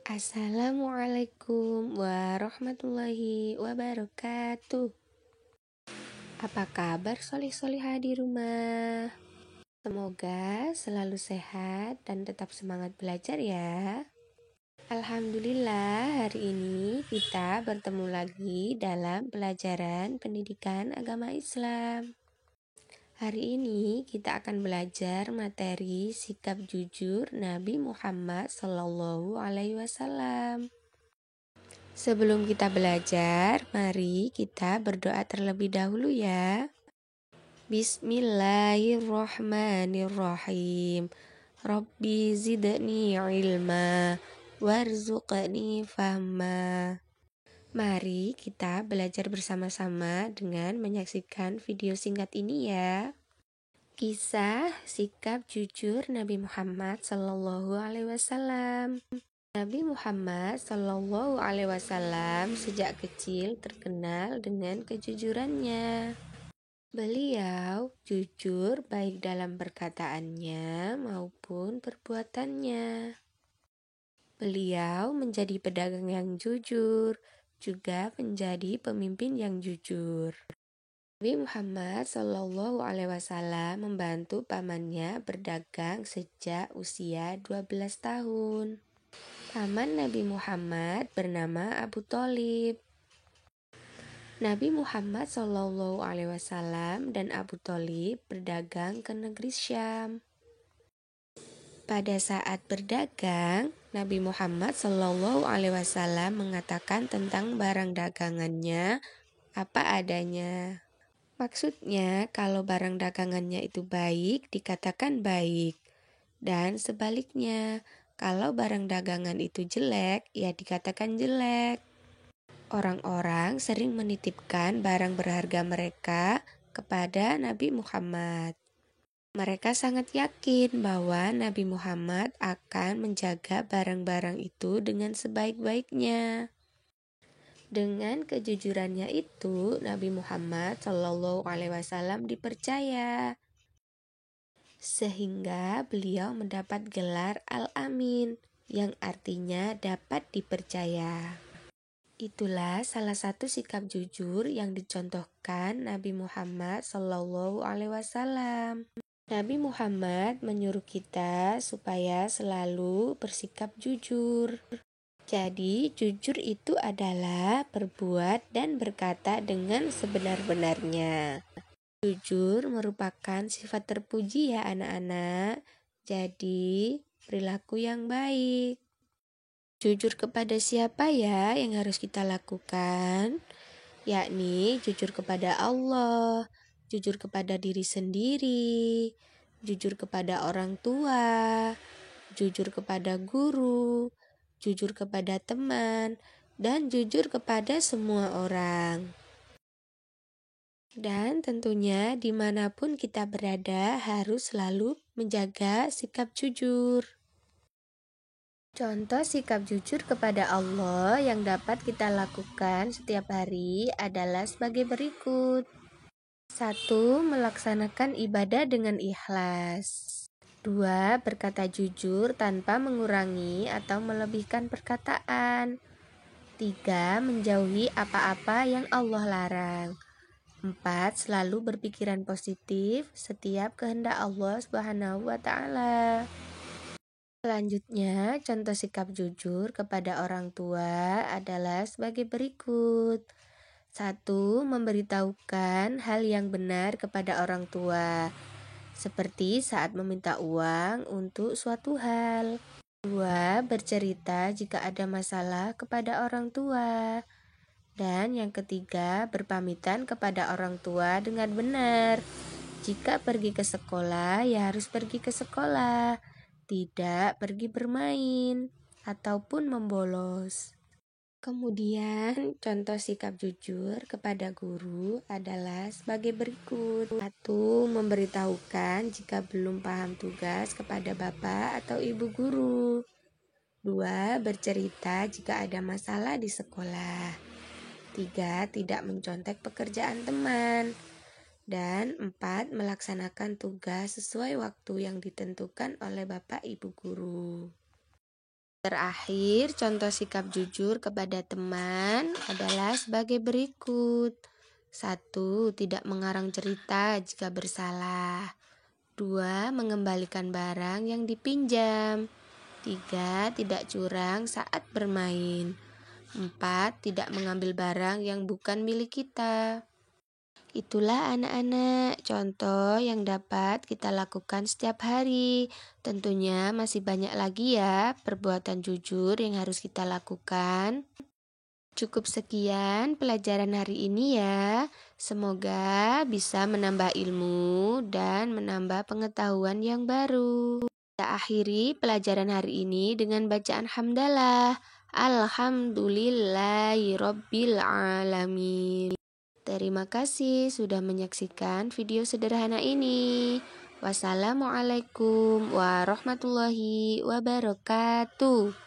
Assalamualaikum warahmatullahi wabarakatuh. Apa kabar solih-solihah di rumah? Semoga selalu sehat dan tetap semangat belajar ya. Alhamdulillah, hari ini kita bertemu lagi dalam pelajaran pendidikan agama Islam. Hari ini kita akan belajar materi sikap jujur Nabi Muhammad SAW. Sebelum kita belajar, mari kita berdoa terlebih dahulu ya. Bismillahirrahmanirrahim. Rabbi zidni ilma warzuqni fahma. Mari kita belajar bersama-sama dengan menyaksikan video singkat ini ya. Kisah sikap jujur Nabi Muhammad SAW. Nabi Muhammad SAW sejak kecil terkenal dengan kejujurannya. Beliau jujur baik dalam perkataannya maupun perbuatannya. Beliau menjadi pedagang yang jujur, juga menjadi pemimpin yang jujur. Nabi Muhammad SAW membantu pamannya berdagang sejak usia 12 tahun. Paman Nabi Muhammad bernama Abu Thalib. Nabi Muhammad SAW dan Abu Thalib berdagang ke negeri Syam. Pada saat berdagang, Nabi Muhammad SAW mengatakan tentang barang dagangannya apa adanya. Maksudnya, kalau barang dagangannya itu baik, dikatakan baik. Dan sebaliknya, kalau barang dagangan itu jelek, ya dikatakan jelek. Orang-orang sering menitipkan barang berharga mereka kepada Nabi Muhammad. Mereka sangat yakin bahwa Nabi Muhammad akan menjaga barang-barang itu dengan sebaik-baiknya. Dengan kejujurannya itu, Nabi Muhammad SAW dipercaya, sehingga beliau mendapat gelar Al-Amin, yang artinya dapat dipercaya. Itulah salah satu sikap jujur yang dicontohkan Nabi Muhammad SAW. Nabi Muhammad menyuruh kita supaya selalu bersikap jujur. Jadi, jujur itu adalah berbuat dan berkata dengan sebenar-benarnya. Jujur merupakan sifat terpuji ya anak-anak. Jadi, perilaku yang baik. Jujur kepada siapa ya yang harus kita lakukan? Yakni jujur kepada Allah, jujur kepada diri sendiri, jujur kepada orang tua, jujur kepada guru, jujur kepada teman, dan jujur kepada semua orang. Dan tentunya dimanapun kita berada harus selalu menjaga sikap jujur. Contoh sikap jujur kepada Allah yang dapat kita lakukan setiap hari adalah sebagai berikut. 1. Melaksanakan ibadah dengan ikhlas. 2. Berkata jujur tanpa mengurangi atau melebihkan perkataan. 3. Menjauhi apa-apa yang Allah larang. 4. Selalu berpikiran positif setiap kehendak Allah Subhanahu wa Ta'ala. Selanjutnya, contoh sikap jujur kepada orang tua adalah sebagai berikut. 1. Memberitahukan hal yang benar kepada orang tua, seperti saat meminta uang untuk suatu hal. 2. Bercerita jika ada masalah kepada orang tua. Dan yang ketiga, berpamitan kepada orang tua dengan benar. Jika pergi ke sekolah, ya harus pergi ke sekolah, tidak pergi bermain ataupun membolos. Kemudian, contoh sikap jujur kepada guru adalah sebagai berikut. 1. Memberitahukan jika belum paham tugas kepada bapak atau ibu guru. 2. Bercerita jika ada masalah di sekolah. 3. Tidak mencontek pekerjaan teman. Dan 4. Melaksanakan tugas sesuai waktu yang ditentukan oleh bapak ibu guru. Terakhir, contoh sikap jujur kepada teman adalah sebagai berikut. 1. Tidak mengarang cerita jika bersalah. 2. Mengembalikan barang yang dipinjam. 3. Tidak curang saat bermain. 4. Tidak mengambil barang yang bukan milik kita. Itulah anak-anak contoh yang dapat kita lakukan setiap hari. Tentunya masih banyak lagi ya perbuatan jujur yang harus kita lakukan. Cukup sekian pelajaran hari ini ya. Semoga bisa menambah ilmu dan menambah pengetahuan yang baru. Kita akhiri pelajaran hari ini dengan bacaan hamdalah. Alhamdulillahirabbil alamin. Terima kasih sudah menyaksikan video sederhana ini. Wassalamualaikum warahmatullahi wabarakatuh.